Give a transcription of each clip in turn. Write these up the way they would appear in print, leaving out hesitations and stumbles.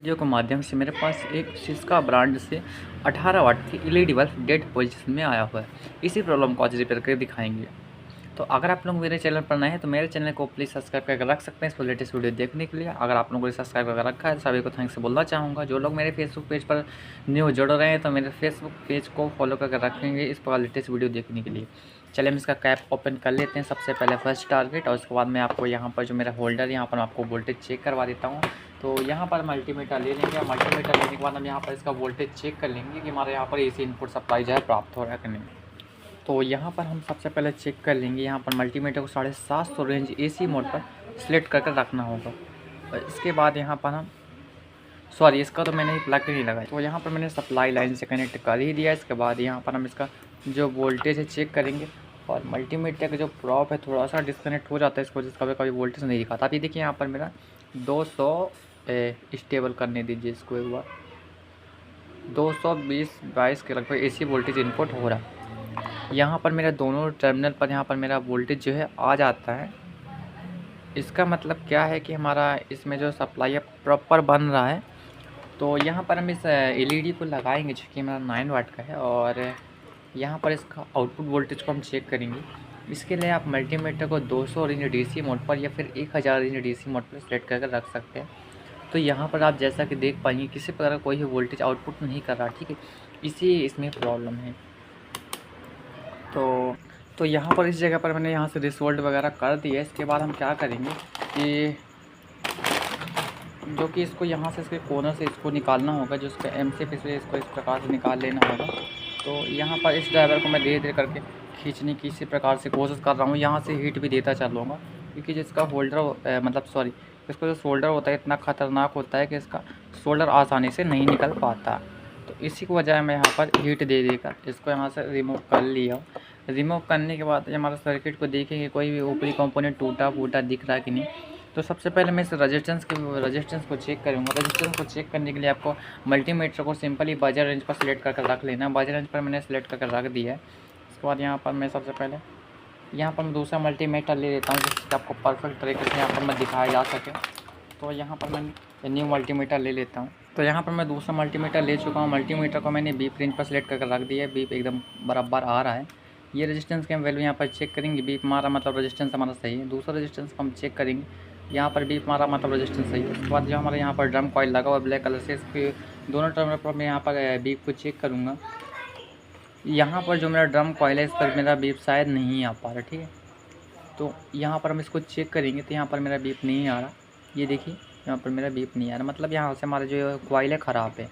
Video के माध्यम से मेरे पास एक सिस्का ब्रांड से 18 वाट की एलईडी बल्ब डेड पोजीशन में आया हुआ है। इसी प्रॉब्लम को आज रिपेयर करके दिखाएंगे। तो अगर आप लोग मेरे चैनल पर नए हैं तो मेरे चैनल को प्लीज़ सब्सक्राइब करके रख सकते हैं इसको लेटेस्ट वीडियो देखने के लिए। अगर आप लोगों ने सब्सक्राइब करके रखा है तो सभी को थैंक्स बोलना चाहूँगा। जो लोग मेरे फेसबुक पेज पर न्यू जुड़ रहे हैं तो मेरे फेसबुक पेज को फॉलो करके रखेंगे इस प्रकार लेटेस्ट वीडियो देखने के लिए। चलिए हम इसका कैप ओपन कर लेते हैं। सबसे पहले फर्स्ट टारगेट और उसके बाद मैं आपको यहाँ पर जो मेरा होल्डर यहाँ पर मैं आपको वोल्टेज चेक करवा देता हूँ। तो यहाँ पर मल्टीमीटर ले लेंगे। मल्टीमीटर लेने के बाद हम यहाँ पर इसका वोल्टेज चेक कर लेंगे कि हमारे यहाँ पर एसी इनपुट सप्लाई जो है प्राप्त हो रहा है कि नहीं। तो यहाँ पर हम सबसे पहले चेक कर लेंगे। यहाँ पर मल्टीमीटर को 750 रेंज एसी मोड पर सिलेक्ट करके रखना होगा। और इसके बाद यहाँ पर हम इसका तो मैंने प्लग नहीं लगाया, तो यहाँ पर मैंने सप्लाई लाइन से कनेक्ट कर ही दिया। इसके बाद यहाँ पर हम इसका जो वोल्टेज है चेक करेंगे। और मल्टीमीटर का जो प्रॉप है थोड़ा सा डिस्कनेक्ट हो जाता है, इसको जिसका कभी वोल्टेज नहीं दिखाता। अभी देखिए यहाँ पर मेरा 200 स्टेबल करने दीजिए इसको एक बार। 220-22 के लगभग एसी वोल्टेज इनपुट हो रहा है। यहाँ पर मेरा दोनों टर्मिनल पर यहाँ पर मेरा वोल्टेज जो है आ जाता है। इसका मतलब क्या है कि हमारा इसमें जो सप्लाई है प्रॉपर बन रहा है। तो यहाँ पर हम इस एलईडी को लगाएंगे जो कि मेरा 9 वाट का है। और यहाँ पर इसका आउटपुट वोल्टेज को हम चेक करेंगे। इसके लिए आप मल्टीमीटर को 200 रेंज डीसी मोड पर या फिर 1000 रेंज डीसी मोड पर सेलेक्ट करके रख सकते हैं। तो यहाँ पर आप जैसा कि देख पाएंगे किसी प्रकार का कोई भी वोल्टेज आउटपुट नहीं कर रहा, ठीक है। इसी इसमें प्रॉब्लम है। तो यहाँ पर इस जगह पर मैंने यहाँ से रिसोल्ट वगैरह कर दिया। इसके बाद हम क्या करेंगे कि जो कि इसको यहाँ से इसके कोनर से इसको निकालना होगा, जो इसका एम से फिर इसको इस प्रकार से निकाल लेना होगा। तो यहाँ पर इस ड्राइवर को मैं धीरे धीरे करके खींचने की इसी प्रकार से कोशिश कर रहा हूँ। यहाँ से हीट भी देता चलूँगा क्योंकि जिसका होल्डर इसको जो शोल्डर होता है इतना ख़तरनाक होता है कि इसका शोल्डर आसानी से नहीं निकल पाता। तो इसी को वजह मैं यहाँ पर हीट दे देकर इसको यहाँ से रिमूव कर लिया। रिमूव करने के बाद हमारा सर्किट को देखेंगे कोई भी ऊपरी कंपोनेंट टूटा फूटा दिख रहा है कि नहीं। तो सबसे पहले मैं इस रजिस्टेंस को चेक करूँगा। रजिस्टेंस को चेक करने के लिए आपको मल्टीमीटर को सिंपली बजर रेंज पर सिलेक्ट करके रख लेना। बजर रेंज पर मैंने सेलेक्ट करके रख दिया है। उसके बाद यहाँ पर मैं सबसे पहले यहाँ पर मैं दूसरा मल्टीमीटर ले लेता हूँ जिससे आपको परफेक्ट तरीके से यहाँ पर मैं दिखाया जा सके। तो यहाँ पर मैं न्यू मल्टीमीटर ले लेता हूँ। तो यहाँ पर मैं दूसरा मल्टीमीटर ले चुका हूँ। मल्टीमीटर को मैंने बीप रेंज पर सिलेक्ट करके रख दिया है। बीप एकदम बराबर आ रहा है। ये रेजिस्टेंस के हम वैल्यू यहाँ पर चेक करेंगे। बीप मारा मतलब रेजिस्टेंस हमारा सही है। दूसरा रेजिस्टेंस को हम चेक करेंगे। यहाँ पर बीप मारा मतलब रेजिस्टेंस सही है। उसके बाद जो हमारे यहाँ पर ड्रम कॉइल लगा हुआ ब्लैक कलर से, इसके दोनों टर्मिनल पर मैं यहाँ पर बीप को चेक करूँगा। यहाँ पर जो मेरा ड्रम कॉइल है इस पर मेरा बीप शायद नहीं आ पा रहा, ठीक है। तो यहाँ पर हम इसको चेक करेंगे तो यहाँ पर मेरा बीप नहीं आ रहा। ये देखिए यहाँ पर मेरा बीप नहीं आ रहा, मतलब यहाँ से हमारा जो कॉइल है ख़राब है।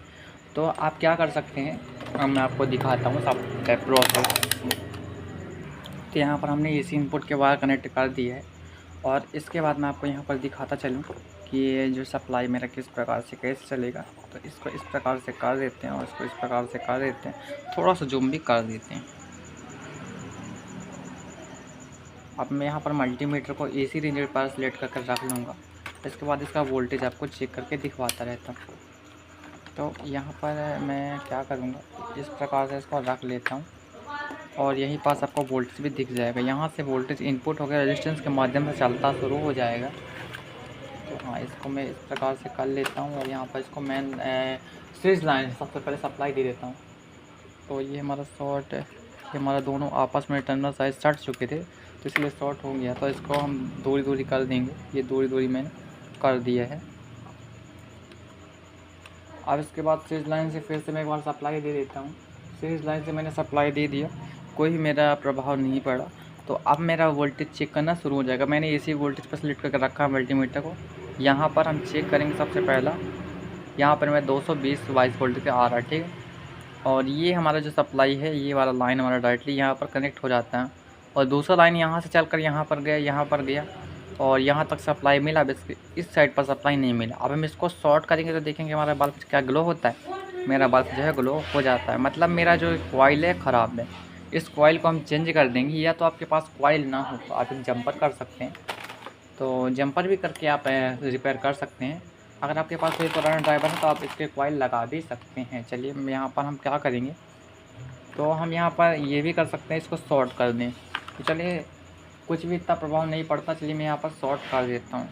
तो आप क्या कर सकते हैं, अब मैं आपको दिखाता हूँ सब प्रोसेस। तो यहाँ पर हमने एसी इनपुट के वायर कनेक्ट कर दिया है। और इसके बाद मैं आपको यहाँ पर दिखाता चलूँ कि ये जो सप्लाई मेरा किस प्रकार से कैसे चलेगा। तो इसको इस प्रकार से कर देते हैं और इसको इस प्रकार से कर देते हैं, थोड़ा सा जूम भी कर देते हैं। अब मैं यहाँ पर मल्टीमीटर को एसी रेंज पर सिलेक्ट करके रख लूँगा। इसके बाद इसका वोल्टेज आपको चेक करके दिखवाता रहता हूँ। तो यहाँ पर मैं क्या करूँगा, इस प्रकार से इसको रख लेता हूँ और यहीं पास आपको वोल्टेज भी दिख जाएगा। यहाँ से वोल्टेज इनपुट होकर रेजिस्टेंस के माध्यम से चलता शुरू हो जाएगा। तो हाँ, इसको मैं इस प्रकार से कर लेता हूँ और यहाँ पर इसको मैं सीरीज लाइन सबसे पहले सप्लाई दे देता हूँ। तो ये हमारा शॉर्ट है, ये हमारा दोनों आपस में टर्मिनल साइज सट चुके थे तो इसलिए शॉर्ट हो गया। तो इसको हम दूरी दूरी कर देंगे। ये दूरी दूरी मैंने कर दिया है। अब इसके बाद सीरीज लाइन से फिर से मैं एक बार सप्लाई दे देता हूँ। सीरीज लाइन से मैंने सप्लाई दे दिया, कोई मेरा प्रभाव नहीं पड़ा। तो अब मेरा वोल्टेज चेक करना शुरू हो जाएगा। मैंने एसी वोल्टेज पर सिलेक्ट करके रखा है मल्टीमीटर को। यहाँ पर हम चेक करेंगे। सबसे पहला यहाँ पर मैं 220 वोल्ट के आ रहा है, ठीक है। और ये हमारा जो सप्लाई है ये वाला लाइन हमारा डायरेक्टली यहाँ पर कनेक्ट हो जाता है। और दूसरा लाइन यहाँ से चलकर यहाँ पर गया, यहाँ पर गया और यहाँ तक सप्लाई मिला। अब इस साइड पर सप्लाई नहीं मिला। अब हम इसको शॉर्ट करेंगे तो देखेंगे हमारा बल्ब क्या ग्लो होता है। मेरा बल्ब जो है ग्लो हो जाता है, मतलब मेरा जो कॉइल है ख़राब है। इस कॉइल को हम चेंज कर देंगे, या तो आपके पास कॉइल ना हो तो आप एक जंपर कर सकते हैं। तो जंपर भी करके आप रिपेयर कर सकते हैं। अगर आपके पास कोई पुराना ड्राइवर है तो आप इसके कॉइल लगा भी सकते हैं। चलिए यहाँ पर हम क्या करेंगे, तो हम यहाँ पर ये भी कर सकते हैं, इसको शॉर्ट कर दें। तो चलिए कुछ भी इतना प्रभाव नहीं पड़ता। चलिए मैं यहाँ पर शॉर्ट कर देता हूँ।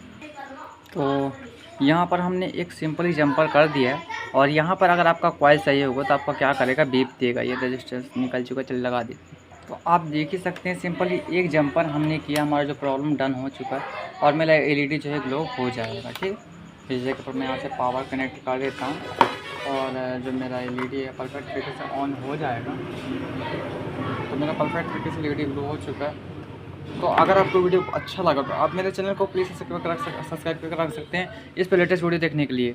तो यहाँ पर हमने एक सिंपली जंपर कर दिया है और यहाँ पर अगर आपका कॉइल चाहिए होगा तो आपका क्या करेगा, बीप देगा। ये रजिस्टेंस निकल चुका, चल लगा दी। तो आप देख ही सकते हैं सिंपली एक जंपर हमने किया, हमारा जो प्रॉब्लम डन हो चुका है और मेरा एलईडी जो है ग्लो हो जाएगा। ठीक, बिजली के ऊपर मैं यहाँ से पावर कनेक्ट कर देता हूँ और जो मेरा एलईडी है परफेक्ट तरीके से ऑन हो जाएगा। तो मेरा परफेक्ट तरीके से एलईडी ग्लो हो चुका है। तो अगर आपको वीडियो अच्छा लगा तो आप मेरे चैनल को प्लीज़ सब्सक्राइब करके रख सकते हैं इस पर लेटेस्ट वीडियो देखने के लिए।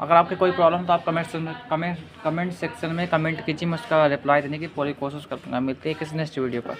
अगर आपके कोई प्रॉब्लम तो आप कमेंट सेक्शन में कमेंट कीजिए, मैं उसका रिप्लाई देने की पूरी कोशिश करूँगा। मिलते हैं किसी नेक्स्ट वीडियो पर।